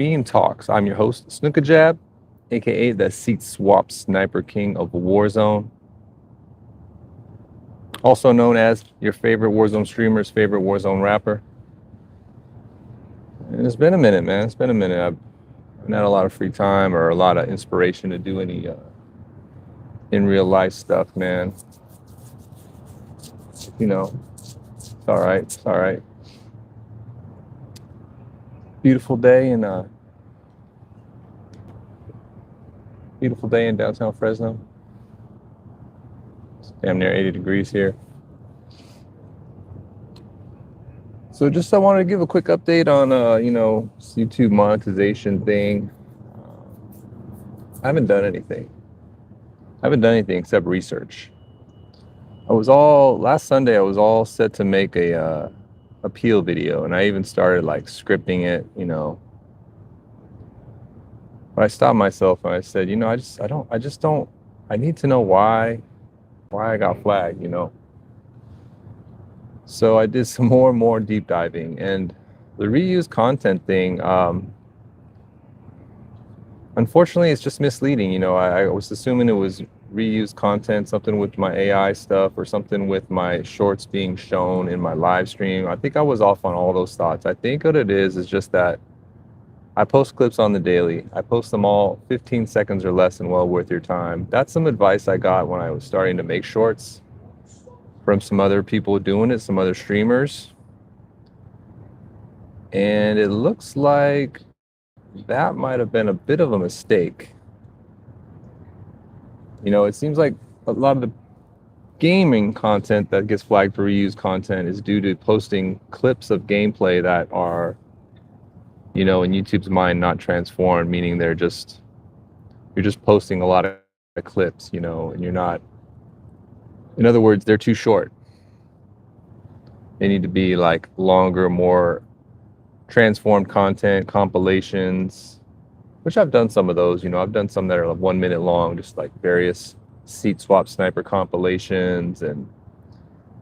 C.R.E.A.M Talks. I'm your host, Jab, aka the Seat Swap Sniper King of Warzone, also known as your favorite Warzone streamer's favorite Warzone rapper. And it's been a minute, man. It's been a minute. I've not had a lot of free time or a lot of inspiration to do any in real life stuff, man. You know, it's all right. It's all right. Beautiful day in downtown Fresno. It's damn near 80 degrees here. So I wanted to give a quick update on this YouTube monetization thing. I haven't done anything. Except research. Last Sunday I was all set to make a appeal video, and I even started like scripting it, But I stopped myself and I said, I need to know why I got flagged, So I did some more and more deep diving, and the reused content thing, unfortunately, it's just misleading. I was assuming it was reused content, something with my AI stuff or something with my shorts being shown in my live stream. I think I was off on all those thoughts. I think what it is just that I post clips on the daily. I post them all 15 seconds or less and well worth your time. That's some advice I got when I was starting to make shorts from some other people doing it, some other streamers. And it looks like that might have been a bit of a mistake. It seems like a lot of the gaming content that gets flagged for reused content is due to posting clips of gameplay that are, in YouTube's mind, not transformed, meaning you're just posting a lot of clips, and you're not, in other words, they're too short. They need to be like longer, more transformed content, compilations, which I've done some of those. I've done some that are like 1 minute long, just like various seat swap sniper compilations and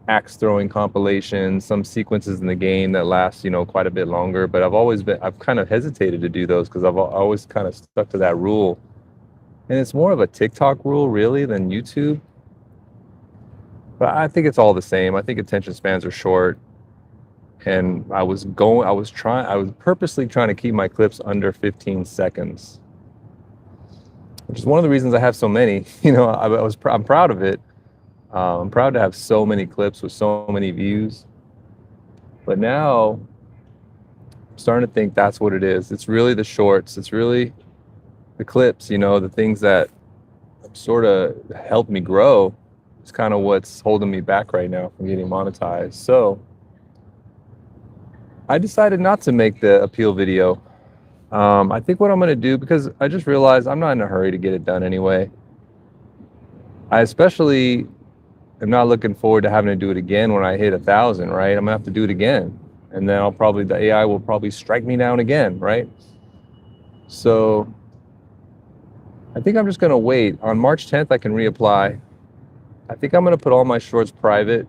axe throwing compilations, some sequences in the game that last, quite a bit longer. But I've kind of hesitated to do those because I've always kind of stuck to that rule. And it's more of a TikTok rule really than YouTube. But I think it's all the same. I think attention spans are short. And I was purposely trying to keep my clips under 15 seconds, which is one of the reasons I have so many. I'm proud of it. I'm proud to have so many clips with so many views. But now I'm starting to think that's what it is. It's really the shorts. It's really the clips, the things that sort of helped me grow. It's kind of what's holding me back right now from getting monetized. So I decided not to make the appeal video. I think what I'm going to do, because I just realized I'm not in a hurry to get it done anyway. I especially am not looking forward to having to do it again when I hit 1,000, right? I'm gonna have to do it again. And then the AI will probably strike me down again, right? So I think I'm just gonna wait. On March 10th, I can reapply. I think I'm gonna put all my shorts private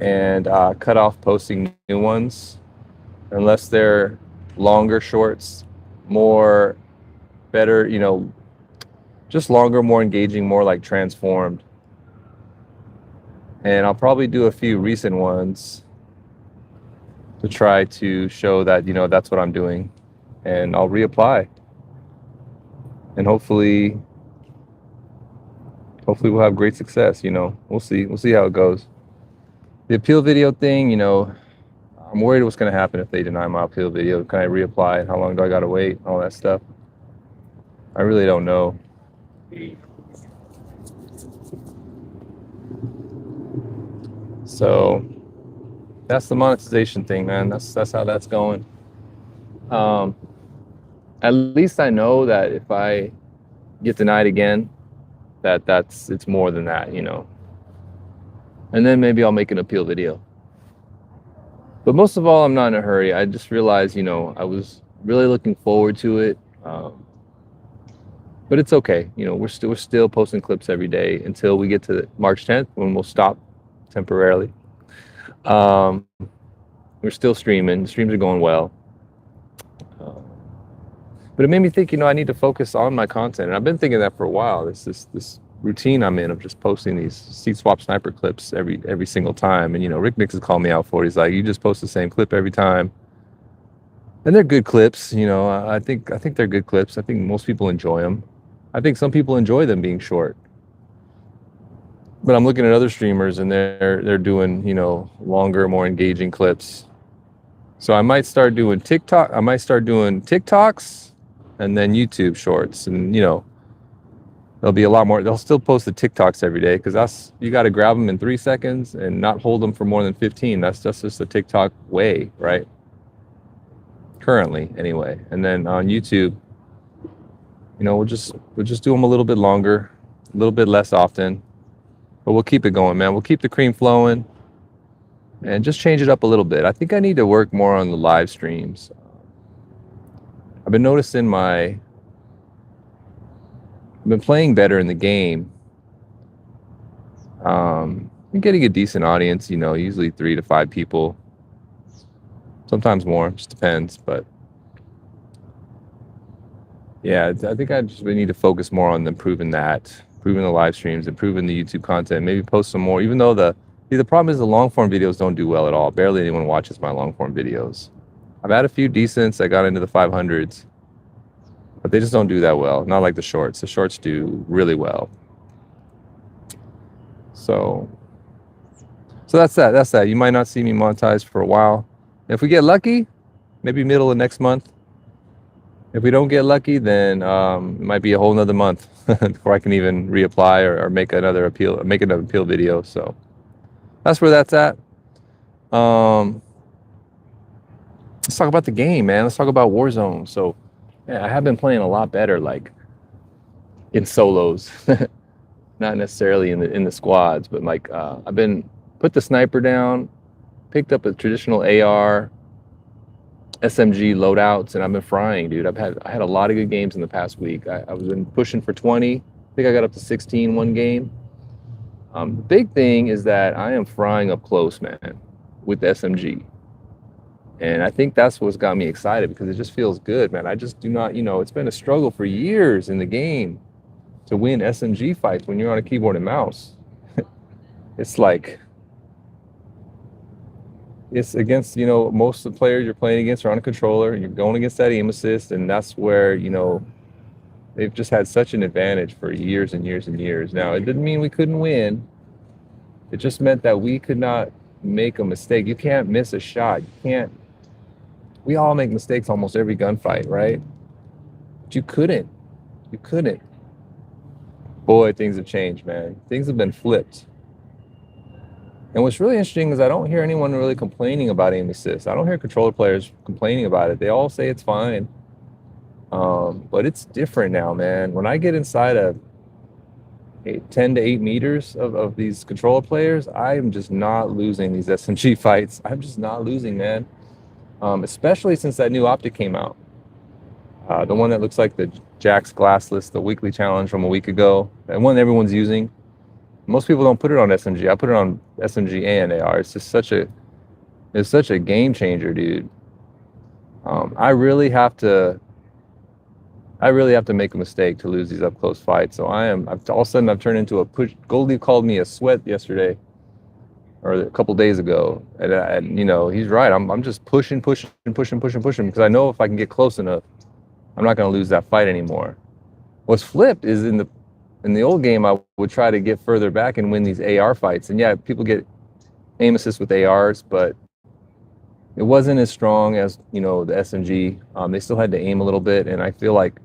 and cut off posting new ones, unless they're longer shorts, better, just longer, more engaging, more like transformed. And I'll probably do a few recent ones to try to show that, that's what I'm doing. And I'll reapply. And hopefully we'll have great success, We'll see. We'll see how it goes. The appeal video thing, I'm worried what's going to happen if they deny my appeal video. Can I reapply? How long do I got to wait? All that stuff. I really don't know. So that's the monetization thing, man. That's how that's going. At least I know that if I get denied again, it's more than that, And then maybe I'll make an appeal video. But most of all, I'm not in a hurry. I just realized, I was really looking forward to it. But it's okay. We're still posting clips every day until we get to March 10th, when we'll stop temporarily. We're still streaming. The streams are going well. But it made me think, I need to focus on my content. And I've been thinking that for a while. This routine I'm in of just posting these seat swap sniper clips every single time. And Rick Mix has called me out for it. He's like, you just post the same clip every time. And they're good clips, I think they're good clips. I think most people enjoy them. I think some people enjoy them being short. But I'm looking at other streamers and they're doing, longer, more engaging clips. So I might start doing TikTok. I might start doing TikToks and then YouTube shorts. And, there'll be a lot more. They'll still post the TikToks every day because you got to grab them in 3 seconds and not hold them for more than 15. That's just the TikTok way, right? Currently, anyway. And then on YouTube, we'll just do them a little bit longer, a little bit less often, but we'll keep it going, man. We'll keep the cream flowing and just change it up a little bit. I think I need to work more on the live streams. I've been noticing I've been playing better in the game. I'm getting a decent audience, usually 3 to 5 people. Sometimes more, just depends. But yeah, I think we need to focus more on improving the live streams, improving the YouTube content, maybe post some more, even though the problem is the long form videos don't do well at all. Barely anyone watches my long form videos. I've had a few decents. I got into the 500s, but they just don't do that well. Not like the shorts. The shorts do really well. So that's that. You might not see me monetized for a while. If we get lucky, maybe middle of next month. If we don't get lucky, then it might be a whole nother month before I can even reapply or make another appeal video. So that's where that's at. Let's talk about the game, man. Let's talk about Warzone. So yeah, I have been playing a lot better, like in solos, not necessarily in the squads, but like I've been put the sniper down, picked up a traditional AR, SMG loadouts, and I've been frying, dude. I had a lot of good games in the past week. I've been pushing for 20. I think I got up to 16 one game. The big thing is that I am frying up close, man, with the SMG. And I think that's what's got me excited because it just feels good, man. I just do not, it's been a struggle for years in the game to win SMG fights when you're on a keyboard and mouse. It's like, it's against, most of the players you're playing against are on a controller and you're going against that aim assist. And that's where, they've just had such an advantage for years and years and years. Now, it didn't mean we couldn't win. It just meant that we could not make a mistake. You can't miss a shot. We all make mistakes almost every gunfight, right? But you couldn't. Boy, things have changed, man. Things have been flipped. And what's really interesting is I don't hear anyone really complaining about aim assist. I don't hear controller players complaining about it. They all say it's fine. But it's different now, man. When I get inside of 10 to 8 meters of these controller players, I am just not losing these SMG fights. I'm just not losing, man. Especially since that new optic came out. The one that looks like the Jack's Glassless, the weekly challenge from a week ago. That one everyone's using. Most people don't put it on SMG. I put it on SMG and AR. It's just such a game changer, dude. I really have to make a mistake to lose these up close fights. So all of a sudden I've turned into a push. Goldie called me a sweat yesterday or a couple days ago. And he's right. I'm just pushing because I know if I can get close enough, I'm not going to lose that fight anymore. What's flipped is in the old game, I would try to get further back and win these AR fights. And yeah, people get aim assist with ARs, but it wasn't as strong as, the SMG. They still had to aim a little bit. And I feel like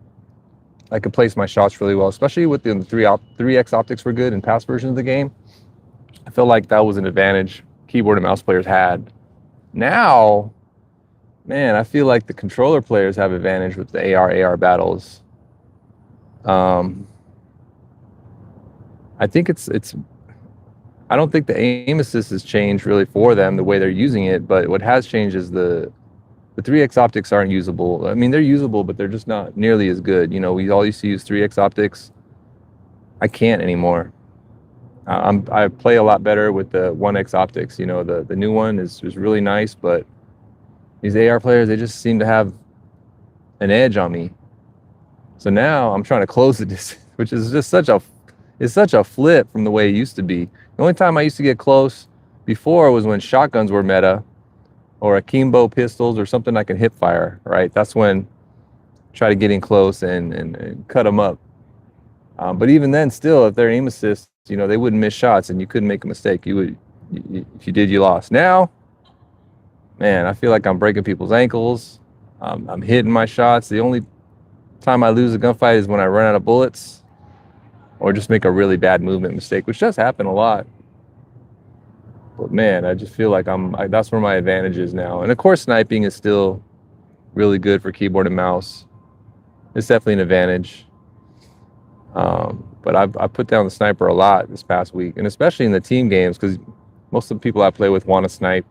I could place my shots really well, especially with the 3X optics were good in past versions of the game. I feel like that was an advantage keyboard and mouse players had. Now, man, I feel like the controller players have advantage with the AR battles. I think I don't think the aim assist has changed really for them the way they're using it, but what has changed is the 3X optics aren't usable. I mean, they're usable, but they're just not nearly as good. We all used to use 3X optics. I can't anymore. I play a lot better with the 1X optics. The new one is really nice, but these AR players, they just seem to have an edge on me. So now I'm trying to close the distance, which is just such a flip from the way it used to be. The only time I used to get close before was when shotguns were meta, or akimbo pistols, or something I can hip fire, right? That's when I try to get in close and cut them up. But even then, still, if they're aim assist, they wouldn't miss shots, and you couldn't make a mistake. If you did, you lost. Now, man, I feel like I'm breaking people's ankles. I'm hitting my shots. The only time I lose a gunfight is when I run out of bullets, or just make a really bad movement mistake, which does happen a lot. But man, I just feel like that's where my advantage is now. And of course, sniping is still really good for keyboard and mouse. It's definitely an advantage. But I put down the sniper a lot this past week, and especially in the team games, because most of the people I play with want to snipe.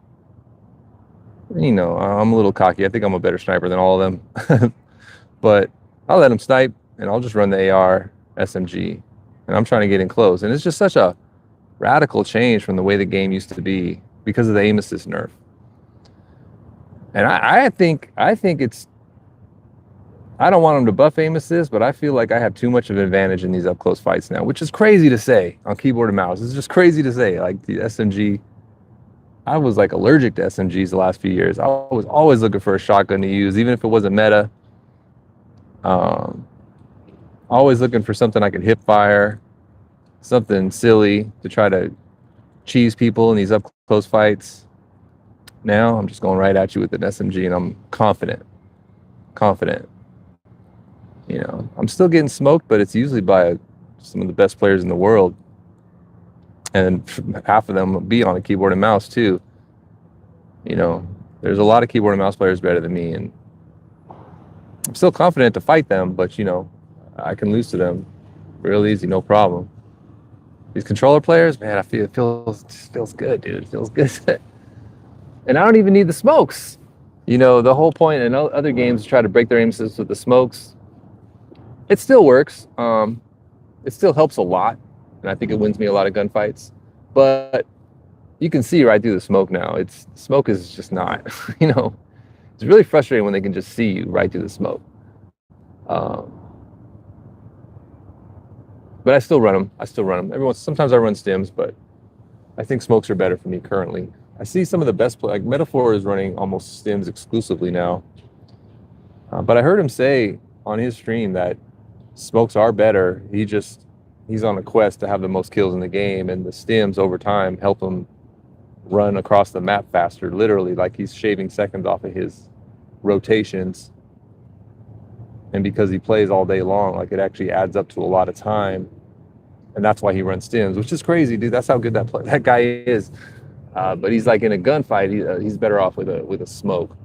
I'm a little cocky. I think I'm a better sniper than all of them. But I'll let them snipe, and I'll just run the AR SMG, and I'm trying to get in close. And it's just such a radical change from the way the game used to be because of the aim assist nerf. And I think it's, I don't want them to buff aim assist, but I feel like I have too much of an advantage in these up close fights now, which is crazy to say on keyboard and mouse. It's just crazy to say. Like the SMG, I was like allergic to SMGs the last few years. I was always looking for a shotgun to use, even if it wasn't meta. Always looking for something I could hip fire, something silly to try to cheese people in these up close fights. Now I'm just going right at you with an SMG, and I'm confident. I'm still getting smoked, but it's usually by some of the best players in the world, and half of them will be on a keyboard and mouse too. There's a lot of keyboard and mouse players better than me, and I'm still confident to fight them, but I can lose to them real easy, no problem. These controller players, man, I feel it feels good, dude. It feels good. And I don't even need the smokes. The whole point in other games is try to break their aim assist with the smokes. It still works. It still helps a lot, and I think it wins me a lot of gunfights. But you can see right through the smoke now. Smoke is just not, It's really frustrating when they can just see you right through the smoke. But I still run them. Sometimes I run stims, but I think smokes are better for me currently. I see some of the best like Metaphor is running almost stims exclusively now. But I heard him say on his stream that smokes are better. He's on a quest to have the most kills in the game, and the stims over time help him run across the map faster, literally, like he's shaving seconds off of his rotations. And because he plays all day long, like it actually adds up to a lot of time. And that's why he runs stims, which is crazy, dude. That's how good that guy is. But he's like in a gunfight, he's better off with a smoke.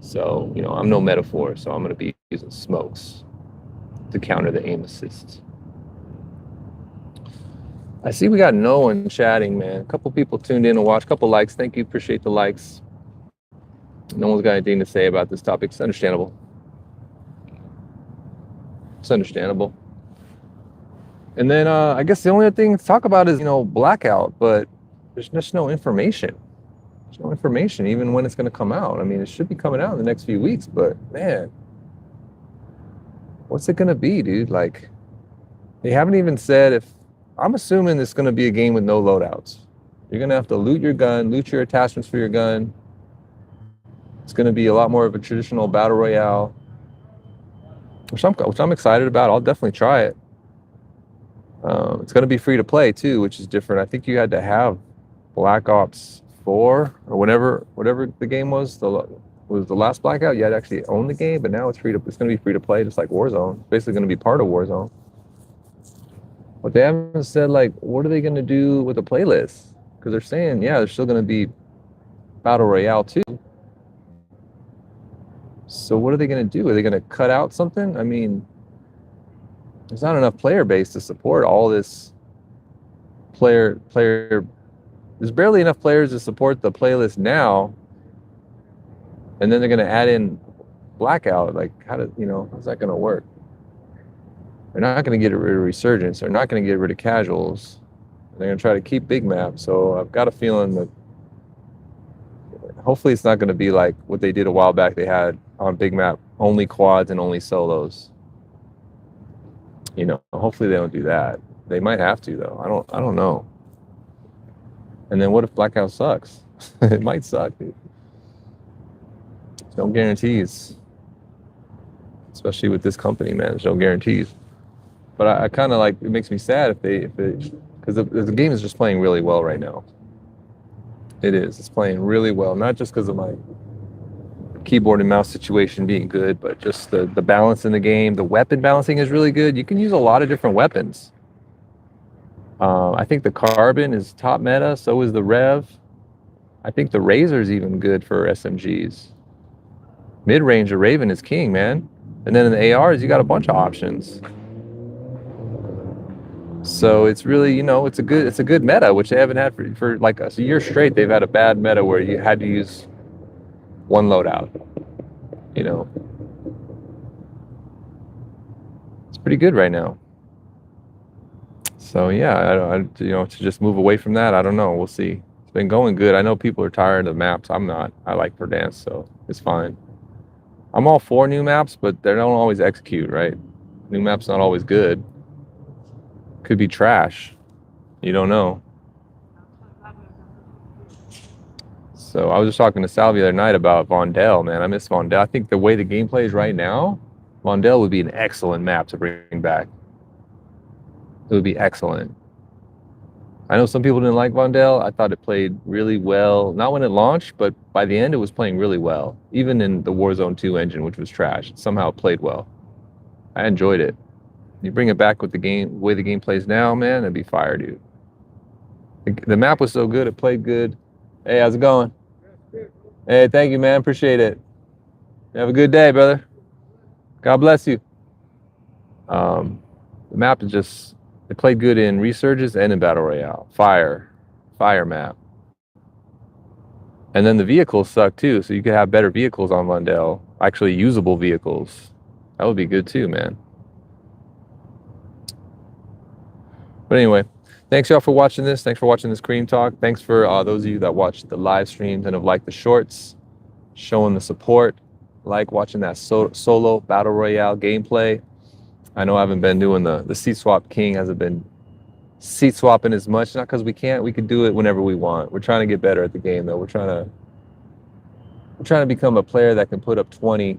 So, I'm no Metaphor, so I'm going to be using smokes to counter the aim assist. I see we got no one chatting, man. A couple people tuned in to watch, a couple likes. Thank you. Appreciate the likes. No one's got anything to say about this topic. It's understandable. And then I guess the only other thing to talk about is, Blackout, but there's just no information. There's no information even when it's going to come out. I mean, it should be coming out in the next few weeks, but man, what's it going to be, dude? Like, they haven't even said if, I'm assuming it's going to be a game with no loadouts. You're going to have to loot your gun, loot your attachments for your gun. It's going to be a lot more of a traditional battle royale, which I'm excited about. I'll definitely try it. It's going to be free to play too, which is different. I think you had to have Black Ops 4 or whatever the game was the last Blackout. You had to actually own the game, but now it's going to be free to play, just like Warzone. It's basically going to be part of Warzone. But they haven't said, like, what are they going to do with the playlist? Because they're saying, yeah, there's still going to be Battle Royale too. So what are they going to do? Are they going to cut out something? I mean, there's not enough player base to support all this player. There's barely enough players to support the playlist now. And then they're going to add in Blackout. Like, how's that going to work? They're not going to get rid of Resurgence. They're not going to get rid of Casuals. They're going to try to keep Big Map. So I've got a feeling that hopefully it's not going to be like what they did a while back. They had on Big Map only quads and only solos. You know, hopefully they don't do that. They might have to though. I don't know. And then what if Blackout sucks? It might suck, dude. No guarantees, especially with this company, man. There's no guarantees. But I kind of like, it makes me sad if because the game is just playing really well right now. It is. It's playing really well, not just because of my keyboard and mouse situation being good, but just the balance in the game. The weapon balancing is really good. You can use a lot of different weapons. I think the Carbon is top meta. So is the Rev. I think the Razor is even good for SMGs. Mid-range, the Raven is king, man. And then in the ARs, you got a bunch of options. So it's really, you know, it's a good meta, which they haven't had for like a year straight. They've had a bad meta where you had to use one loadout. You know, it's pretty good right now. So yeah, I you know, to just move away from that, I don't know. We'll see. It's been going good. I know people are tired of maps. I'm not. I like Verdansk, so it's fine. I'm all for new maps, but they don't always execute, right? New maps not always good. Could be trash. You don't know. So I was just talking to Sal the other night about Vondel, man. I miss Vondel. I think the way the gameplay is right now, Vondel would be an excellent map to bring back. It would be excellent. I know some people didn't like Vondel. I thought it played really well. Not when it launched, but by the end it was playing really well. Even in the Warzone 2 engine, which was trash, somehow it played well. I enjoyed it. You bring it back with the way the game plays now, man, it'd be fire, dude. The map was so good, it played good. Hey, how's it going? Hey, thank you, man. Appreciate it. Have a good day, brother. God bless you. The map is just, it played good in Resurges and in Battle Royale. Fire map. And then the vehicles suck too, so you could have better vehicles on Vondel. Actually usable vehicles. That would be good too, man. But anyway, thanks y'all for watching this. Thanks for watching this C.R.E.A.M Talk. Thanks for those of you that watched the live streams and have liked the shorts, showing the support, like watching that solo Battle Royale gameplay. I know I haven't been doing the seat swap. King hasn't been seat swapping as much, not because we can't. We can do it whenever we want. We're trying to get better at the game, though. We're trying to become a player that can put up 20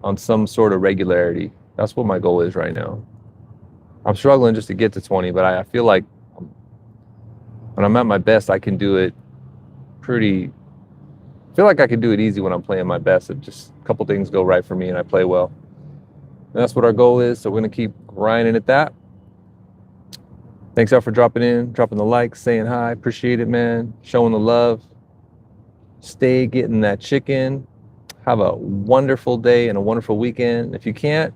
on some sort of regularity. That's what my goal is right now. I'm struggling just to get to 20, but I feel like when I'm at my best, I can do it I feel like I can do it easy when I'm playing my best. If just a couple things go right for me and I play well. And that's what our goal is, so we're going to keep grinding at that. Thanks out for dropping in, dropping the like, saying hi. Appreciate it, man. Showing the love. Stay getting that chicken. Have a wonderful day and a wonderful weekend. If you can't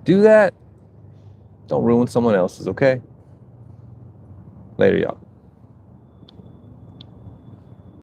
do that, don't ruin someone else's, okay? Later, y'all.